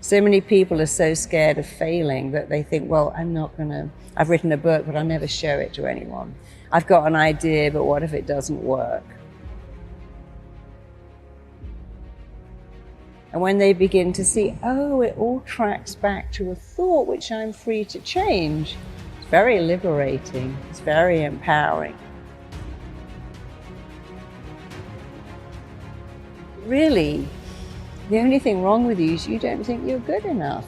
So many people are so scared of failing that they think, well, I've written a book, but I'll never show it to anyone. I've got an idea, but what if it doesn't work? And when they begin to see, oh, it all tracks back to a thought which I'm free to change, it's very liberating, it's very empowering. Really, the only thing wrong with you is you don't think you're good enough.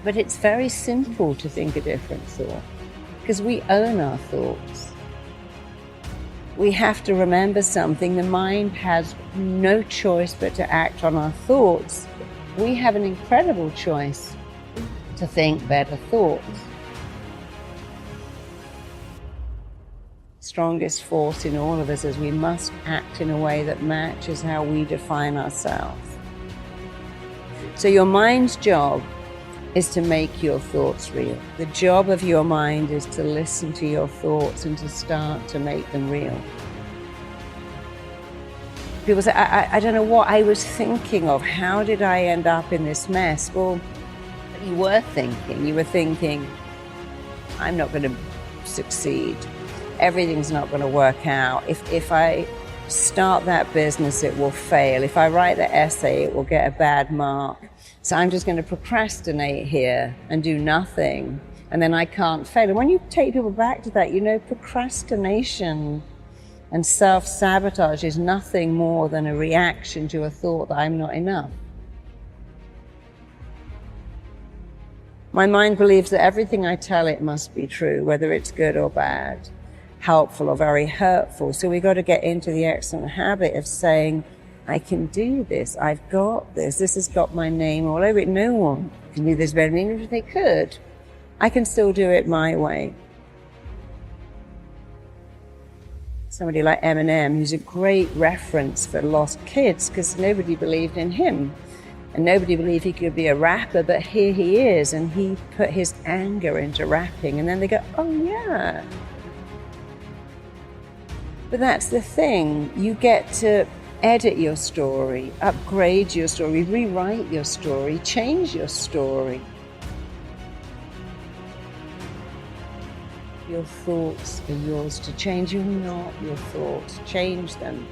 But it's very simple to think a different thought, because we own our thoughts. We have to remember something. The mind has no choice but to act on our thoughts. We have an incredible choice to think better thoughts. Strongest force in all of us is we must act in a way that matches how we define ourselves. So your mind's job is to make your thoughts real. The job of your mind is to listen to your thoughts and to start to make them real. People say, I don't know what I was thinking of. How did I end up in this mess? Well, you were thinking, I'm not going to succeed. Everything's not going to work out. If I start that business, it will fail. If I write the essay, it will get a bad mark. So I'm just going to procrastinate here and do nothing, and then I can't fail. And when you take people back to that, procrastination and self-sabotage is nothing more than a reaction to a thought that I'm not enough. My mind believes that everything I tell it must be true, whether it's good or bad, helpful or very hurtful. So we've got to get into the excellent habit of saying, I can do this, I've got this has got my name all over it. No one can do this better than me. Even if they could, I can still do it my way. Somebody like Eminem, who's a great reference for lost kids, because nobody believed in him. And nobody believed he could be a rapper, but here he is, and he put his anger into rapping, and then they go, oh yeah. But that's the thing, you get to edit your story, upgrade your story, rewrite your story, change your story. Your thoughts are yours to change. You're not your thoughts. Change them.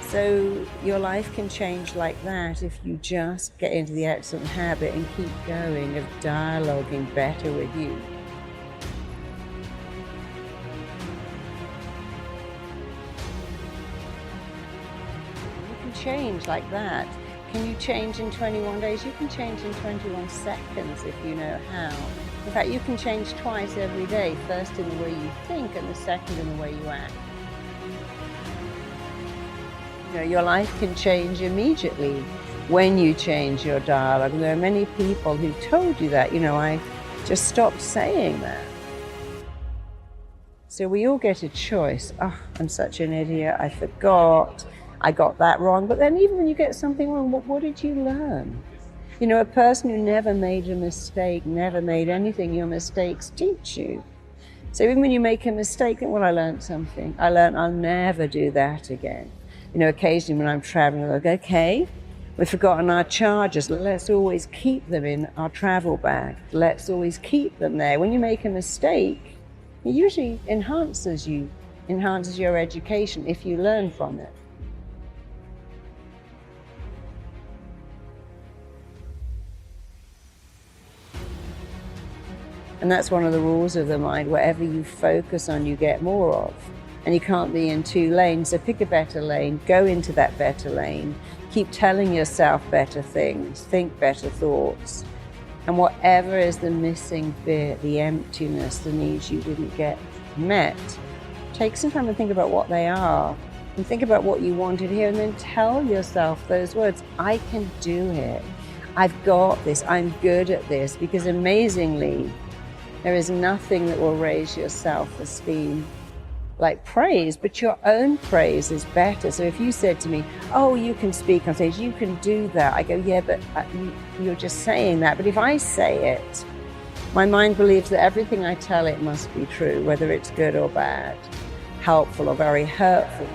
So your life can change like that if you just get into the excellent habit and keep going of dialoguing better with you. Change like that. Can you change in 21 days? You can change in 21 seconds if you know how. In fact, you can change twice every day, first in the way you think and the second in the way you act. Your life can change immediately when you change your dialogue. And there are many people who told you that. I just stopped saying that. So we all get a choice. Oh, I'm such an idiot, I forgot. I got that wrong. But then even when you get something wrong, what did you learn? A person who never made a mistake, never made anything, your mistakes teach you. So even when you make a mistake, think, well, I learned something. I learned I'll never do that again. Occasionally when I'm traveling, I go, okay, we've forgotten our chargers. Let's always keep them in our travel bag. Let's always keep them there. When you make a mistake, it usually enhances your education if you learn from it. And that's one of the rules of the mind. Whatever you focus on, you get more of. And you can't be in two lanes. So pick a better lane, go into that better lane. Keep telling yourself better things, think better thoughts. And whatever is the missing bit, the emptiness, the needs you didn't get met, take some time to think about what they are. And think about what you wanted here, and then tell yourself those words. I can do it. I've got this. I'm good at this. Because amazingly, there is nothing that will raise your self-esteem like praise, but your own praise is better. So if you said to me, oh, you can speak on stage, you can do that. I go, yeah, but you're just saying that. But if I say it, my mind believes that everything I tell it must be true, whether it's good or bad, helpful or very hurtful.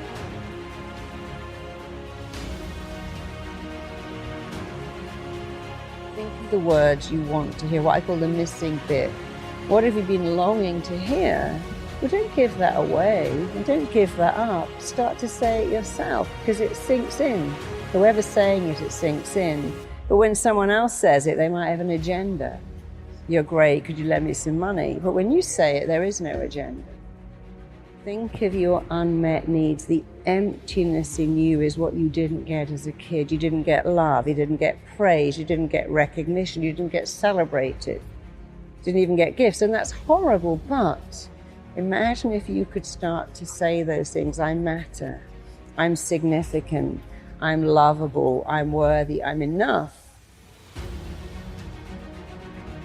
the words you want to hear, what I call the missing bit. What have you been longing to hear? Well, don't give that away and don't give that up. Start to say it yourself because it sinks in. Whoever's saying it, it sinks in. But when someone else says it, they might have an agenda. You're great, could you lend me some money? But when you say it, there is no agenda. Think of your unmet needs. The emptiness in you is what you didn't get as a kid. You didn't get love, you didn't get praise, you didn't get recognition, you didn't get celebrated, you didn't even get gifts. And that's horrible, but imagine if you could start to say those things. I matter, I'm significant, I'm lovable, I'm worthy, I'm enough.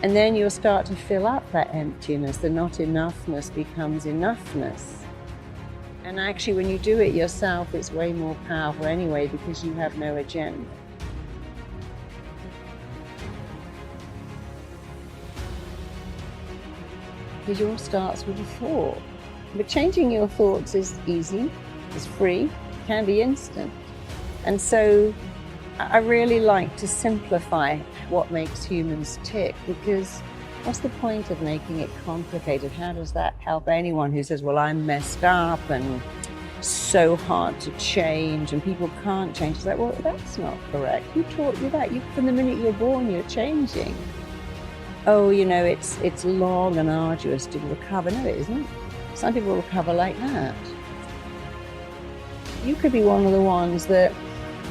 And then you'll start to fill up that emptiness. The not enoughness becomes enoughness. And actually, when you do it yourself, it's way more powerful anyway because you have no agenda. Because it all starts with a thought. But changing your thoughts is easy, it's free, can be instant. And so I really like to simplify what makes humans tick, because what's the point of making it complicated? How does that help anyone who says, well, I'm messed up and so hard to change and people can't change? It's like, well, that's not correct. Who taught you that? From the minute you're born, you're changing. Oh, it's long and arduous to recover. No, it isn't. Some people recover like that. You could be one of the ones that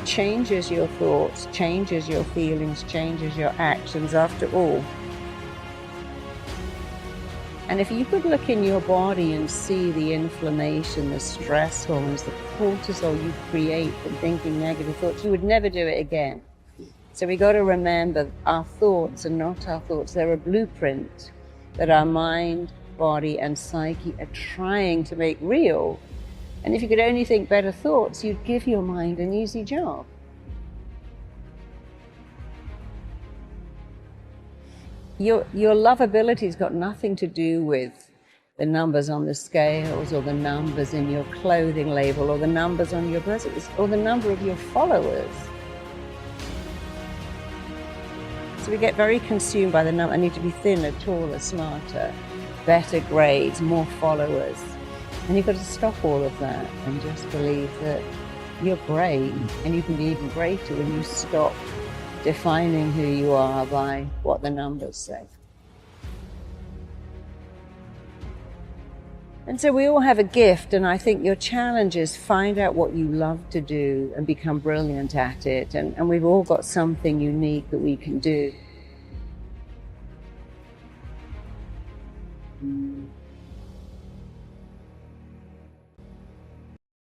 changes your thoughts, changes your feelings, changes your actions after all. And if you could look in your body and see the inflammation, the stress hormones, the cortisol you create from thinking negative thoughts, you would never do it again. So we got to remember our thoughts are not our thoughts. They're a blueprint that our mind, body, and psyche are trying to make real. And if you could only think better thoughts, you'd give your mind an easy job. Your lovability's got nothing to do with the numbers on the scales or the numbers in your clothing label or the numbers on your birth certificate or the number of your followers. So we get very consumed by the number. I need to be thinner, taller, smarter, better grades, more followers. And you've got to stop all of that and just believe that you're great, and you can be even greater when you stop defining who you are by what the numbers say. And so we all have a gift, and I think your challenge is find out what you love to do and become brilliant at it. And we've all got something unique that we can do.